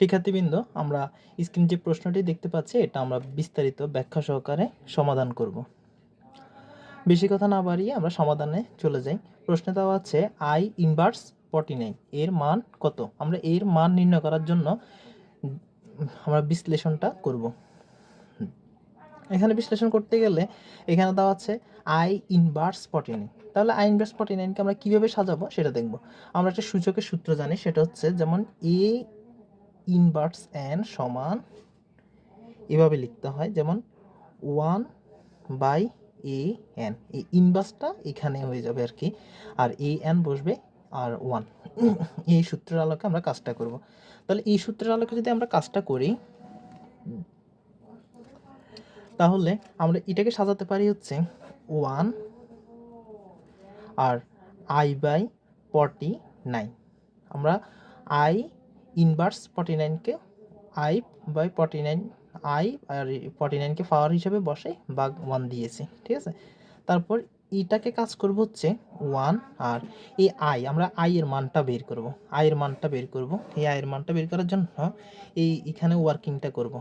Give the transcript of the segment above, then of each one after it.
শিক্ষার্থীবৃন্দ, আমরা স্ক্রিন যে প্রশ্নটি দেখতে পাচ্ছি এটা আমরা বিস্তারিত ব্যাখ্যা সহকারে সমাধান করব। বেশি কথা না বাড়িয়ে আমরা সমাধানে চলে যাই। প্রশ্নে দেওয়া আছে I ইনভার্স 49 এর মান কত। আমরা এর মান নির্ণয় করার জন্য আমরা বিশ্লেষণটা করব। এখানে বিশ্লেষণ করতে গেলে এখানে দেওয়া আছে I ইনভার্স 49। তাহলে I ইনভার্স 49কে আমরা কীভাবে সাজাবো সেটা দেখব। আমরা একটা সূচকের সূত্র জানি, সেটা হচ্ছে যেমন A ইনভার্স n সমান এভাবে লিখতে হয়, যেমন 1/an। এই ইনভার্সটা এখানে হয়ে যাবে আর কি, আর an বসবে আর 1। এই সূত্রের আলোকে আমরা কাজটা করব। তাহলে এই সূত্রের আলোকে যদি আমরা কাজটা করি তাহলে আমরা এটাকে সাজাতে পারি হচ্ছে 1 আর I/49। আমরা I ইনভার্স 49কে I/49 I আর 49কে পাওয়ার হিসেবে বসে ভাগ 1 দিয়েছি, ঠিক আছে। তারপর এটাকে কাজ করব হচ্ছে 1 আর এই আমরা I এর মানটা বের করব। I এর মানটা বের করব। এই I এর মানটা বের করার জন্য এখানে ওয়ার্কিংটা করব।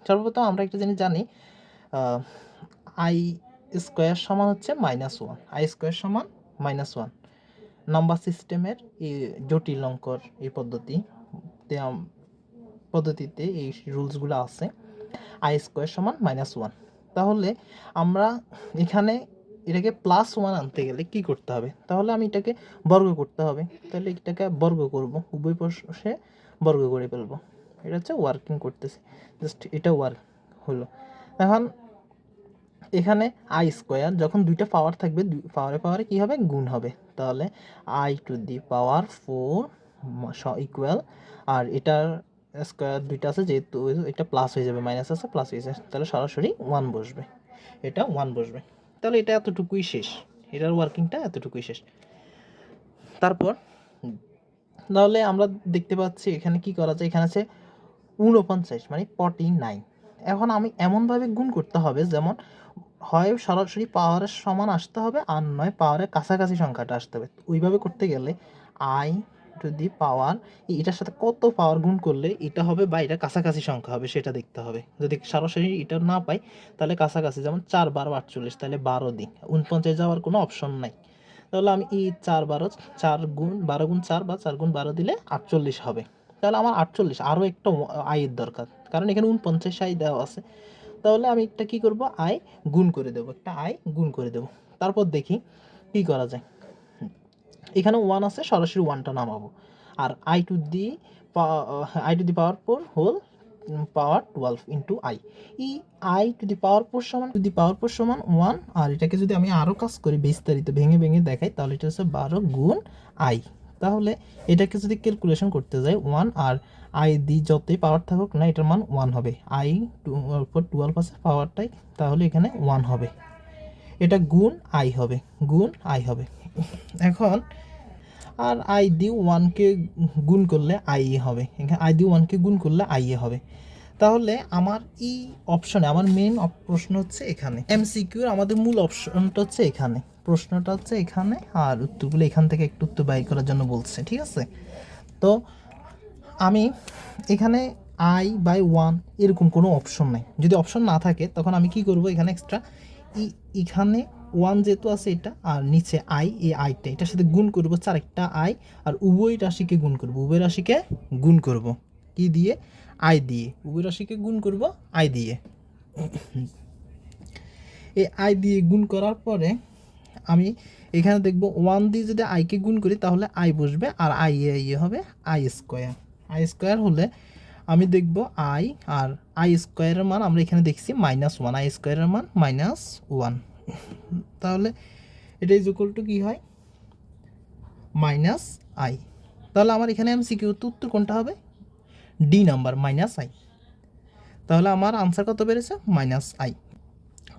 সর্বপ্রথম আমরা একটা জিনিস জানি, I স্কোয়ার সমান হচ্ছে -1। I স্কোয়ার সমান -1। নাম্বার সিস্টেমের এই জটিল অঙ্কর এই পদ্ধতিতে এই রুলসগুলো আছে। I স্কোয়ার সমান -1। তাহলে আমরা এখানে এটাকে +1 আনতে গেলে কি করতে হবে? তাহলে আমি এটাকে বর্গ করতে হবে। তাহলে এটাকে বর্গ করব, উভয় পাশে বর্গ করে ফেলবো। এটা হচ্ছে ওয়ার্কিং করতেছি, জাস্ট এটা ওয়ার্ক হলো। এখন এখানে I স্কোয়ার যখন দুইটা পাওয়ার থাকবে, পাওয়ারে কি হবে? গুণ হবে। তাহলে I⁴ ইকুয়াল, আর এটার স্কোয়ার দুইটা আছে, যেহেতু এটা প্লাস হয়ে যাবে, মাইনাস আছে প্লাস হয়ে যায়, তাহলে সরাসরি 1 বসবে, এটা 1 বসবে। তাহলে এটা এতটুকুই শেষ, এটার ওয়ার্কিংটা এতটুকুই শেষ। তারপর তাহলে আমরা দেখতে পাচ্ছি এখানে কি করা যায়, এখানে আছে 49 মানে 49। এখন আমি এমনভাবে গুণ করতে হবে যেমন হয় সরাসরি পাওয়ারের সমান আসতে হবে, আর নয় পাওয়ারের কাছাকাছি সংখ্যাটা আসতে হবে। ওইভাবে করতে গেলে I⁴ এটার সাথে কত পাওয়ার গুণ করলে এটা হবে বা এটা কাছাকাছি সংখ্যা হবে সেটা দেখতে হবে। যদি সরাসরি এটা না পাই তাহলে কাছাকাছি, যেমন 4×12 48, তাহলে 12 দিই, 49 যাওয়ার কোনো অপশন নাই। তাহলে আমি এই 4×12 বা 4×12 দিলে 48 হবে। তাহলে আমার 48, আরও একটা I এর দরকার, কারণ এখানে 49 I দেওয়া আছে। তাহলে আমি একটা কী করব, I গুণ করে দেবো, একটা I গুণ করে দেবো। তারপর দেখি কী করা যায়। এখানে 1 আছে, সরাসরি 1টা নামাবো, আর I⁴ whole power 12 into I। এই I⁴ সমান 1, আর এটাকে যদি আমি আরও কাজ করি, বিস্তারিত ভেঙে ভেঙে দেখাই, তাহলে এটা হচ্ছে 12 গুণ I। তাহলে এটাকে যদি ক্যালকুলেশন করতে যাই, 1 আর I দিয়ে যতই পাওয়ার থাকুক না, এটার মান 1 হবে। I⁴ আছে পাওয়ারটাই, তাহলে এখানে 1 হবে। এটা গুণ I হবে, গুণ I হবে। এখন আর I দিয়ে 1কে গুণ করলে I হবে, এখানে I দিয়ে 1কে গুণ করলে I হবে। তাহলে আমার এই অপশনে, আমার মেন প্রশ্ন হচ্ছে এখানে, MCQর আমাদের মূল অপশনটা হচ্ছে এখানে, প্রশ্নটা হচ্ছে এখানে, আর উত্তরগুলো এখান থেকে একটু উত্তর বাই করার জন্য বলছে, ঠিক আছে। তো আমি এখানে I/1 এরকম কোনো অপশন নাই। যদি অপশন না থাকে তখন আমি কি করব, এখানে এক্সট্রা এখানে 1 যেহেতু আছে এটা, আর নিচে I, এই Iটা এটার সাথে গুণ করব, আরেকটা I, আর উভয় রাশিকে গুণ করব, উভয় রাশিকে গুণ করব কি দিয়ে? I দিয়ে। উভয় রাশিকে গুণ করব I দিয়ে। এই I দিয়ে গুণ করার পরে আমি এখানে দেখব 1 দিয়ে যদি I-কে গুণ করি তাহলে I বসবে, আর I হবে I স্কোয়ার। I স্কোয়ার হলে আমি দেখব I, আর I স্কোয়ারের মান আমরা এখানে দেখছি -1, I স্কোয়ারের মান -1। তাহলে এটা ইজ ইকুয়াল টু কী হয়? -I। তাহলে আমার এখানে MCQতে উত্তর কোনটা হবে? D number, -I। তাহলে আমার আনসার কত বেড়েছে? -I।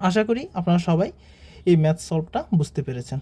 আশা করি আপনারা সবাই এই ম্যাথ সলভটা বুঝতে পেরেছেন।